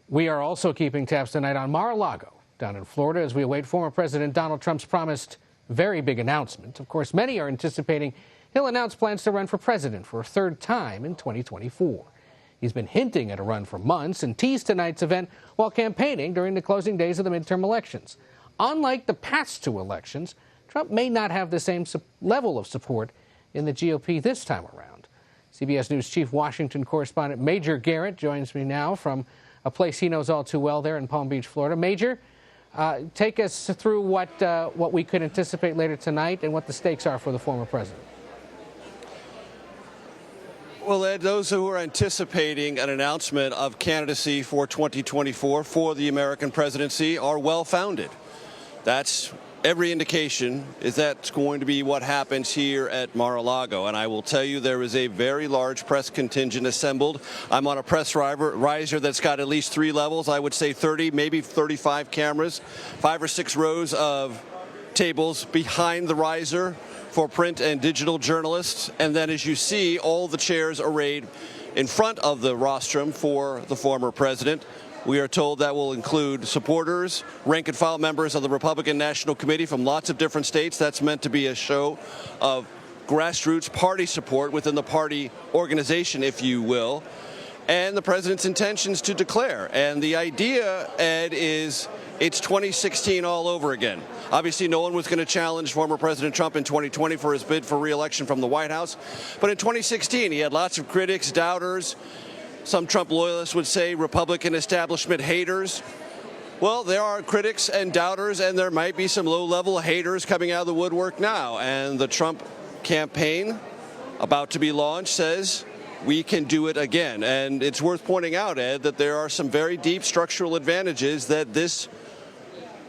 We are also keeping tabs tonight on Mar-a-Lago down in Florida as we await former President Donald Trump's promised very big announcement. Of course, many are anticipating he'll announce plans to run for president for a third time in 2024. He's been hinting at a run for months and teased tonight's event while campaigning during the closing days of the midterm elections. Unlike the past two elections, Trump may not have the same level of support in the GOP this time around. CBS News chief Washington correspondent Major Garrett joins me now from a place he knows all too well there in Palm Beach, Florida. Major, take us through what we could anticipate later tonight and what the stakes are for the former president. Well, Ed, those who are anticipating an announcement of candidacy for 2024 for the American presidency are well-founded. That's every indication is that's going to be what happens here at Mar-a-Lago. And I will tell you, there is a very large press contingent assembled. I'm on a press riser that's got at least 3 levels. I would say 30, maybe 35 cameras, 5 or 6 rows of tables behind the riser for print and digital journalists. And then, as you see, all the chairs arrayed in front of the rostrum for the former president. We are told that will include supporters, rank-and-file members of the Republican National Committee from lots of different states. That's meant to be a show of grassroots party support within the party organization, if you will, and the president's intentions to declare. And the idea, Ed, is it's 2016 all over again. Obviously, no one was going to challenge former President Trump in 2020 for his bid for re-election from the White House. But in 2016, he had lots of critics, doubters. Some Trump loyalists would say Republican establishment haters. Well, there are critics and doubters, and there might be some low-level haters coming out of the woodwork now. And the Trump campaign, about to be launched, says we can do it again. And it's worth pointing out, Ed, that there are some very deep structural advantages that this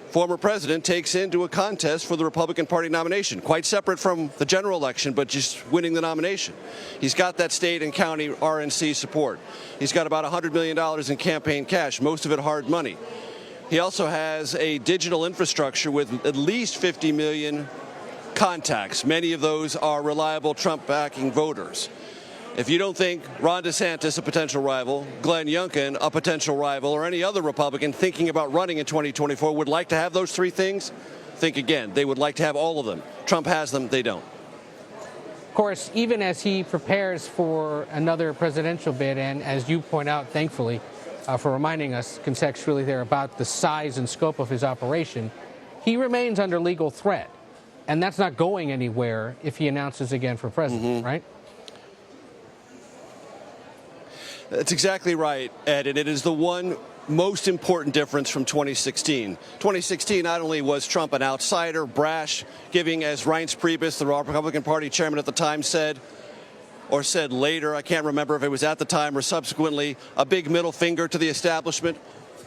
former president takes into a contest for the Republican Party nomination, quite separate from the general election, but just winning the nomination. He's got that state and county RNC support. He's got about $100 million in campaign cash, most of it hard money. He also has a digital infrastructure with at least 50 million contacts. Many of those are reliable Trump-backing voters. If you don't think Ron DeSantis, a potential rival, Glenn Youngkin, a potential rival, or any other Republican thinking about running in 2024 would like to have those 3 things, think again. They would like to have all of them. Trump has them. They don't. Of course, even as he prepares for another presidential bid, and as you point out, thankfully, for reminding us contextually there about the size and scope of his operation, he remains under legal threat. And that's not going anywhere if he announces again for president, right? That's exactly right, Ed, and it is the one most important difference from 2016. 2016, not only was Trump an outsider, brash, giving, as Reince Priebus, the Republican Party chairman at the time, said, or said later, I can't remember if it was at the time or subsequently, a big middle finger to the establishment.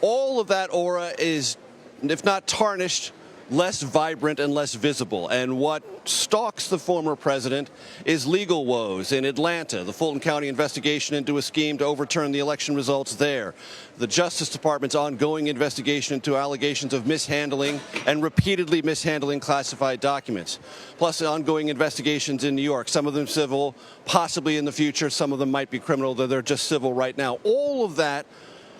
All of that aura is, if not tarnished, less vibrant and less visible. And what stalks the former president is legal woes in Atlanta, the Fulton County investigation into a scheme to overturn the election results there, the Justice Department's ongoing investigation into allegations of mishandling and repeatedly mishandling classified documents, plus ongoing investigations in New York, some of them civil, possibly in the future, some of them might be criminal, though they're just civil right now. All of that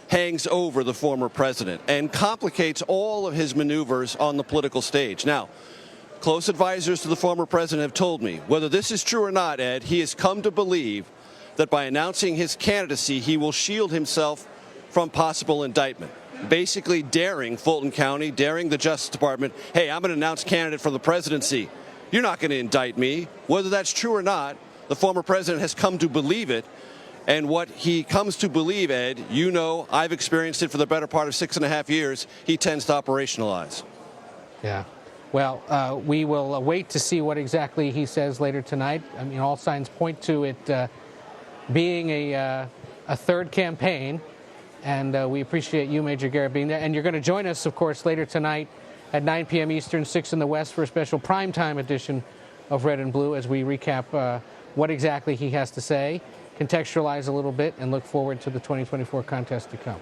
hangs over the former president and complicates all of his maneuvers on the political stage. Now, close advisors to the former president have told me, whether this is true or not, Ed, he has come to believe that by announcing his candidacy, he will shield himself from possible indictment, basically daring Fulton County, daring the Justice Department, hey, I'm an announced candidate for the presidency. You're not going to indict me. Whether that's true or not, the former president has come to believe it. And what he comes to believe, Ed, you know, I've experienced it for the better part of 6.5 years, he tends to operationalize. Yeah. Well, we will wait to see what exactly he says later tonight. I mean, all signs point to it being a third campaign. And we appreciate you, Major Garrett, being there. And you're going to join us, of course, later tonight at 9 p.m. Eastern, 6 in the West for a special primetime edition of Red and Blue as we recap what exactly he has to say, contextualize a little bit, and look forward to the 2024 contest to come.